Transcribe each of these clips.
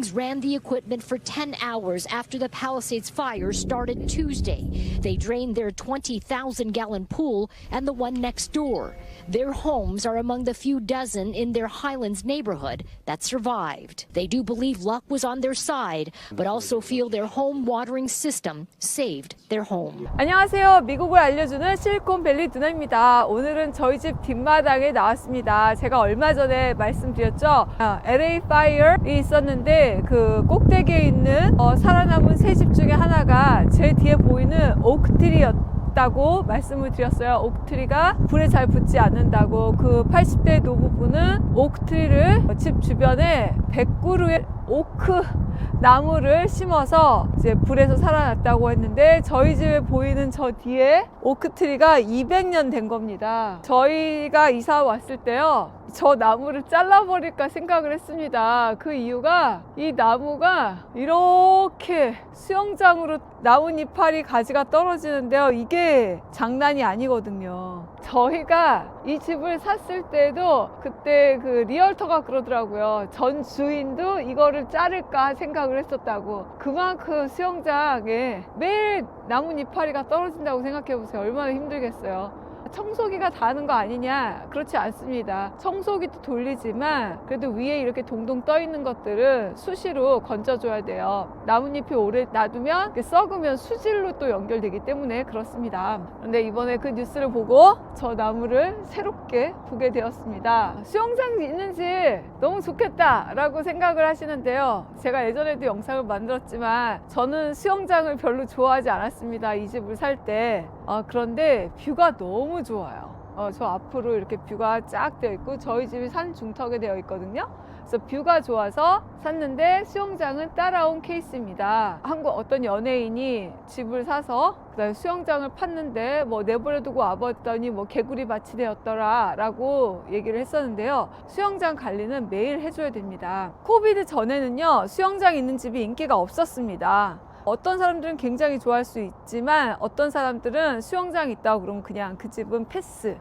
crews ran the equipment for 10 hours after the Palisades fire started Tuesday. They drained their 20,000-gallon pool and the one next door. Their homes are among the few dozen in their Highlands neighborhood that survived. They do believe luck was on their side, but also feel their home watering system saved their home. 안녕하세요. 미국을 알려주는 실리콘밸리 누나입니다. 오늘은 저희 집 뒷마당에 나왔습니다. 제가 얼마 전에 말씀드렸죠. LA 파이어이 있었는데 그 꼭대기에 있는 살아남은 세 집 중에 하나가 제 뒤에 보이는 오크트리였다고 말씀을 드렸어요. 오크트리가 불에 잘 붙지 않는다고. 그 80대 노부부는 오크트리를 집 주변에 100그루의 오크 나무를 심어서 이제 불에서 살아났다고 했는데, 저희 집에 보이는 저 뒤에 오크트리가 200년 된 겁니다. 저희가 이사 왔을 때요, 저 나무를 잘라버릴까 생각을 했습니다. 그 이유가 이 나무가 이렇게 수영장으로 나뭇잎파리 가지가 떨어지는데요, 이게 장난이 아니거든요. 저희가 이 집을 샀을 때도 그때 그 리얼터가 그러더라고요. 전 주인도 이거를 자를까 생각을 했었다고. 그만큼 수영장에 매일 나뭇잎파리가 떨어진다고 생각해보세요. 얼마나 힘들겠어요. 청소기가 다 하는 거 아니냐? 그렇지 않습니다. 청소기도 돌리지만 그래도 위에 이렇게 동동 떠 있는 것들은 수시로 건져줘야 돼요. 나뭇잎이 오래 놔두면 썩으면 수질로 또 연결되기 때문에 그렇습니다. 그런데 이번에 그 뉴스를 보고 저 나무를 새롭게 보게 되었습니다. 수영장 있는지 너무 좋겠다 라고 생각을 하시는데요, 제가 예전에도 영상을 만들었지만 저는 수영장을 별로 좋아하지 않았습니다. 이 집을 살 때. 그런데 뷰가 너무 좋아요. 저 앞으로 이렇게 뷰가 쫙 되어 있고 저희 집이 산 중턱에 되어 있거든요. 그래서 뷰가 좋아서 샀는데 수영장은 따라온 케이스입니다. 한국 어떤 연예인이 집을 사서 그다음에 수영장을 팠는데 뭐 내버려두고 와봤더니 뭐 개구리 밭이 되었더라 라고 얘기를 했었는데요, 수영장 관리는 매일 해줘야 됩니다. 코비드 전에는요, 수영장 있는 집이 인기가 없었습니다. 어떤 사람들은 굉장히 좋아할 수 있지만 어떤 사람들은 수영장이 있다고 그러면 그냥 그 집은 패스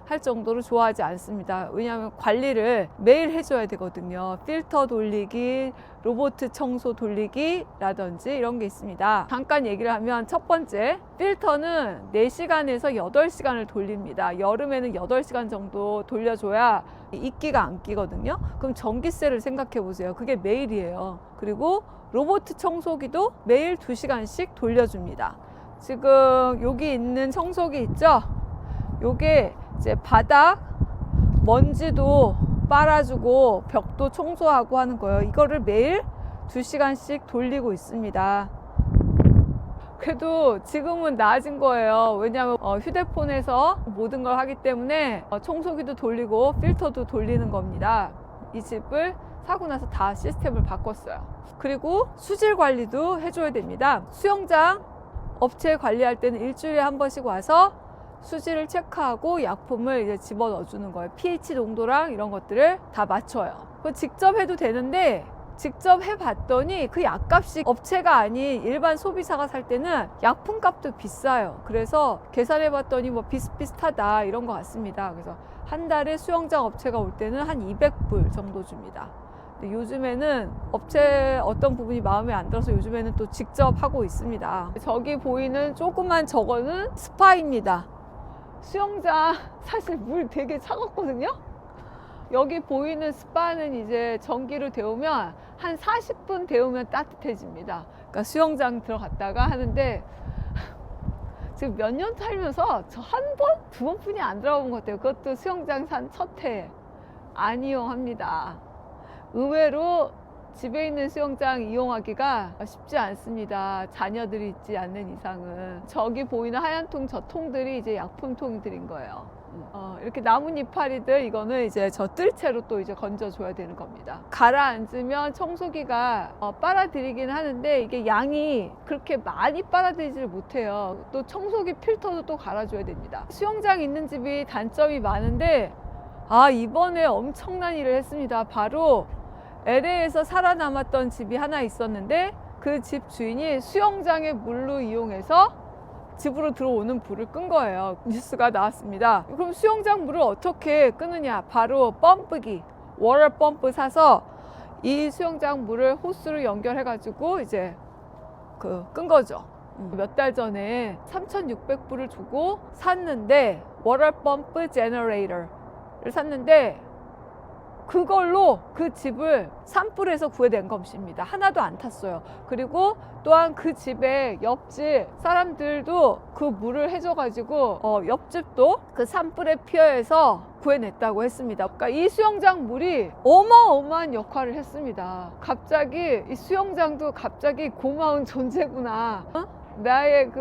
할 정도로 좋아하지 않습니다. 왜냐하면 관리를 매일 해줘야 되거든요. 필터 돌리기, 로봇 청소 돌리기 라든지 이런 게 있습니다. 잠깐 얘기를 하면, 첫 번째, 필터는 4시간에서 8시간을 돌립니다. 여름에는 8시간 정도 돌려줘야 이끼가 안 끼거든요. 그럼 전기세를 생각해 보세요. 그게 매일이에요. 그리고 로봇 청소기도 매일 2시간씩 돌려줍니다. 지금 여기 있는 청소기 있죠? 요게 이제 바닥 먼지도 빨아주고 벽도 청소하고 하는 거예요. 이거를 매일 2시간씩 돌리고 있습니다. 그래도 지금은 나아진 거예요. 왜냐하면 휴대폰에서 모든 걸 하기 때문에 청소기도 돌리고 필터도 돌리는 겁니다. 이 집을 사고 나서 다 시스템을 바꿨어요. 그리고 수질 관리도 해줘야 됩니다. 수영장 업체 관리할 때는 일주일에 한 번씩 와서 수질을 체크하고 약품을 이제 집어 넣어주는 거예요. pH 농도랑 이런 것들을 다 맞춰요. 그거 직접 해도 되는데, 직접 해봤더니 그 약값이 업체가 아닌 일반 소비자가 살 때는 약품값도 비싸요. 그래서 계산해봤더니 뭐 비슷비슷하다 이런 것 같습니다. 그래서 한 달에 수영장 업체가 올 때는 한 200불 정도 줍니다. 근데 요즘에는 업체 어떤 부분이 마음에 안 들어서 요즘에는 또 직접 하고 있습니다. 저기 보이는 조그만 저거는 스파입니다. 수영장 사실 물 되게 차갑거든요. 여기 보이는 스파는 이제 전기로 데우면 한 40분 데우면 따뜻해집니다. 그러니까 수영장 들어갔다가 하는데, 지금 몇 년 살면서 저 한 번, 두 번뿐이 안 들어본 것 같아요. 그것도 수영장 산 첫 해 안 이용합니다. 의외로 집에 있는 수영장 이용하기가 쉽지 않습니다. 자녀들이 있지 않는 이상은. 저기 보이는 하얀 통, 저 통들이 이제 약품 통들인 거예요. 이렇게 나뭇잎파리들, 이거는 이제 저 뜰채로 또 이제 건져줘야 되는 겁니다. 가라앉으면 청소기가 빨아들이긴 하는데 이게 양이 그렇게 많이 빨아들이지를 못해요. 또 청소기 필터도 또 갈아줘야 됩니다. 수영장 있는 집이 단점이 많은데, 이번에 엄청난 일을 했습니다. 바로 LA에서 살아남았던 집이 하나 있었는데, 그 집 주인이 수영장의 물로 이용해서 집으로 들어오는 불을 끈 거예요. 뉴스가 나왔습니다. 그럼 수영장 물을 어떻게 끄느냐? 바로 펌프기, 워터 펌프 사서 이 수영장 물을 호스로 연결해가지고 이제 끈 거죠. 몇 달 전에 3,600불을 주고 샀는데 워터펌프 제너레이터를 샀는데 그걸로 그 집을 산불에서 구해낸 것입니다. 하나도 안 탔어요. 그리고 또한 그 집에 옆집 사람들도 그 물을 해줘가지고 옆집도 그 산불에 피해서 구해냈다고 했습니다. 그러니까 이 수영장 물이 어마어마한 역할을 했습니다. 갑자기 이 수영장도 갑자기 고마운 존재구나. 나의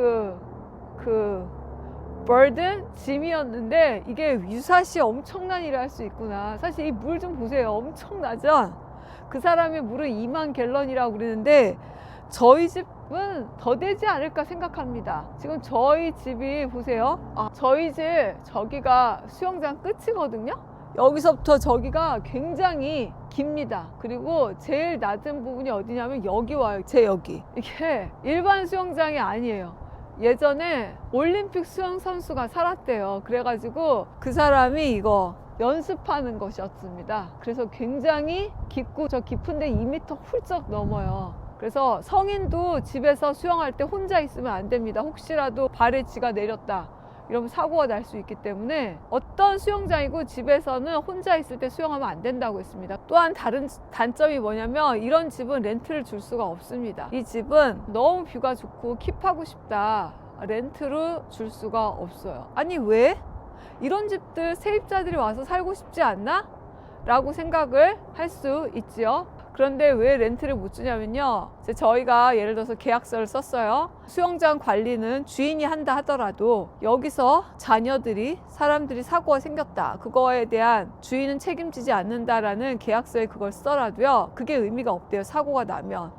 burden, 짐이었는데 이게 유사시 엄청난 일을 할 수 있구나. 사실 이 물 좀 보세요. 엄청나죠? 그 사람의 물은 2만 갤런이라고 그러는데 저희 집은 더 되지 않을까 생각합니다. 지금 저희 집이 보세요. 저희 집 저기가 수영장 끝이거든요. 여기서부터 저기가 굉장히 깁니다. 그리고 제일 낮은 부분이 어디냐면 여기 와요. 제 여기. 이게 일반 수영장이 아니에요. 예전에 올림픽 수영 선수가 살았대요. 그래가지고 그 사람이 이거 연습하는 것이었습니다. 그래서 굉장히 깊고 저 깊은데 2m 훌쩍 넘어요. 그래서 성인도 집에서 수영할 때 혼자 있으면 안 됩니다. 혹시라도 발에 쥐가 내렸다 이러면 사고가 날 수 있기 때문에 어떤 수영장이고 집에서는 혼자 있을 때 수영하면 안 된다고 했습니다. 또한 다른 단점이 뭐냐면 이런 집은 렌트를 줄 수가 없습니다. 이 집은 너무 뷰가 좋고 킵하고 싶다, 렌트로 줄 수가 없어요. 아니 왜? 이런 집들 세입자들이 와서 살고 싶지 않나? 라고 생각을 할 수 있지요. 그런데 왜 렌트를 못 주냐면요, 이제 저희가 예를 들어서 계약서를 썼어요. 수영장 관리는 주인이 한다 하더라도 여기서 자녀들이 사람들이 사고가 생겼다, 그거에 대한 주인은 책임지지 않는다라는 계약서에 그걸 써라도요, 그게 의미가 없대요. 사고가 나면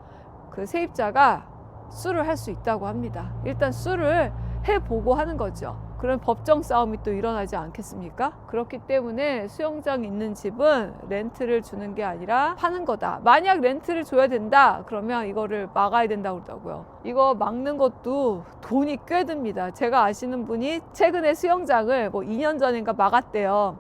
그 세입자가 수를 할 수 있다고 합니다. 일단 수를 해보고 하는 거죠. 그런 법정 싸움이 또 일어나지 않겠습니까? 그렇기 때문에 수영장 있는 집은 렌트를 주는 게 아니라 파는 거다. 만약 렌트를 줘야 된다 그러면 이거를 막아야 된다고 그러더라고요. 이거 막는 것도 돈이 꽤 듭니다. 제가 아시는 분이 최근에 수영장을 2년 전인가 막았대요.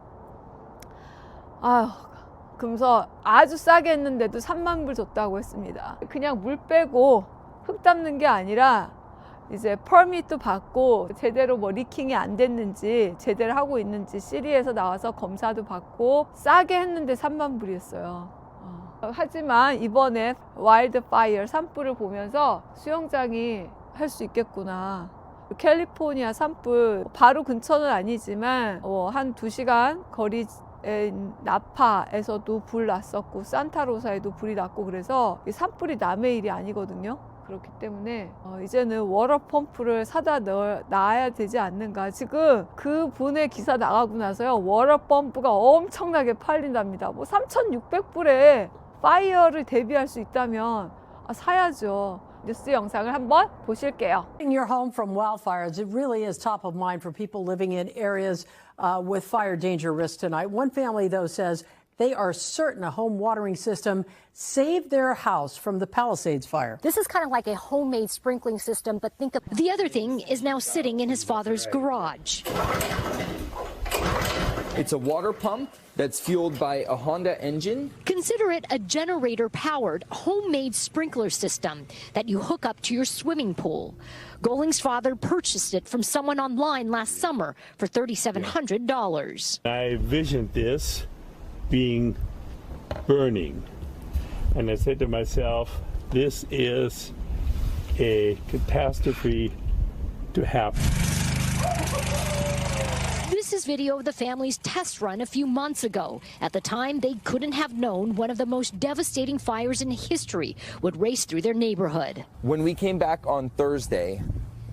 그러면서 아주 싸게 했는데도 3만 불 줬다고 했습니다. 그냥 물 빼고 흙 닦는 게 아니라 이제 퍼밋도 받고 제대로 리킹이 안 됐는지 제대로 하고 있는지 시리에서 나와서 검사도 받고 싸게 했는데 3만 불이었어요. 하지만 이번에 와일드 파이어 산불을 보면서 수영장이 할 수 있겠구나. 캘리포니아 산불 바로 근처는 아니지만 한 2시간 거리에 나파에서도 불 났었고 산타로사에도 불이 났고, 그래서 이 산불이 남의 일이 아니거든요. 그렇기 때문에 이제는 워터펌프를 사다 놔야 되지 않는가. 지금 그 분의 기사 나가고 나서요, 워터펌프가 엄청나게 팔린답니다. 3,600불에 파이어를 대비할 수 있다면 사야죠. 뉴스 영상을 한번 보실게요. Your home from wildfires, it really is top of mind for people living in areas with fire danger risk tonight. One family, though, says they are certain a home watering system saved their house from the Palisades fire. This is kind of like a homemade sprinkling system, but think of the other thing is now sitting in his father's garage. It's a water pump that's fueled by a Honda engine. Consider it a generator-powered homemade sprinkler system that you hook up to your swimming pool. Goling's father purchased it from someone online last summer for $3,700. I envisioned this being burning, and I said to myself, this is a catastrophe to happen. This is video of the family's test run a few months ago. At the time, they couldn't have known one of the most devastating fires in history would race through their neighborhood. When we came back on Thursday,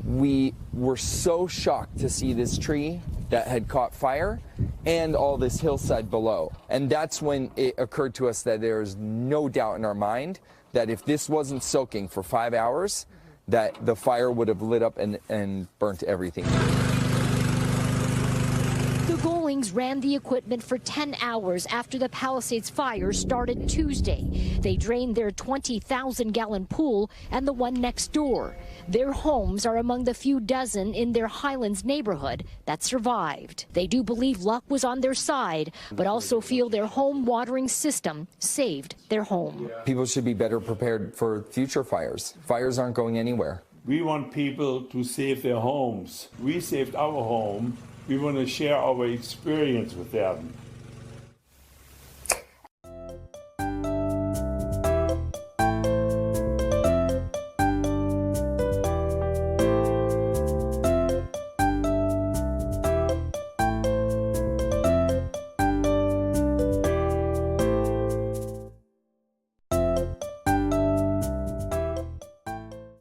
we were so shocked to see this tree that had caught fire and all this hillside below. And that's when it occurred to us that there's no doubt in our mind that if this wasn't soaking for 5 hours, that the fire would have lit up and burnt everything. Cummings ran the equipment for 10 hours after the Palisades fire started Tuesday. They drained their 20,000-gallon pool and the one next door. Their homes are among the few dozen in their Highlands neighborhood that survived. They do believe luck was on their side, but also feel their home watering system saved their home. People should be better prepared for future fires. Fires aren't going anywhere. We want people to save their homes. We saved our home. We want to share our experience with them.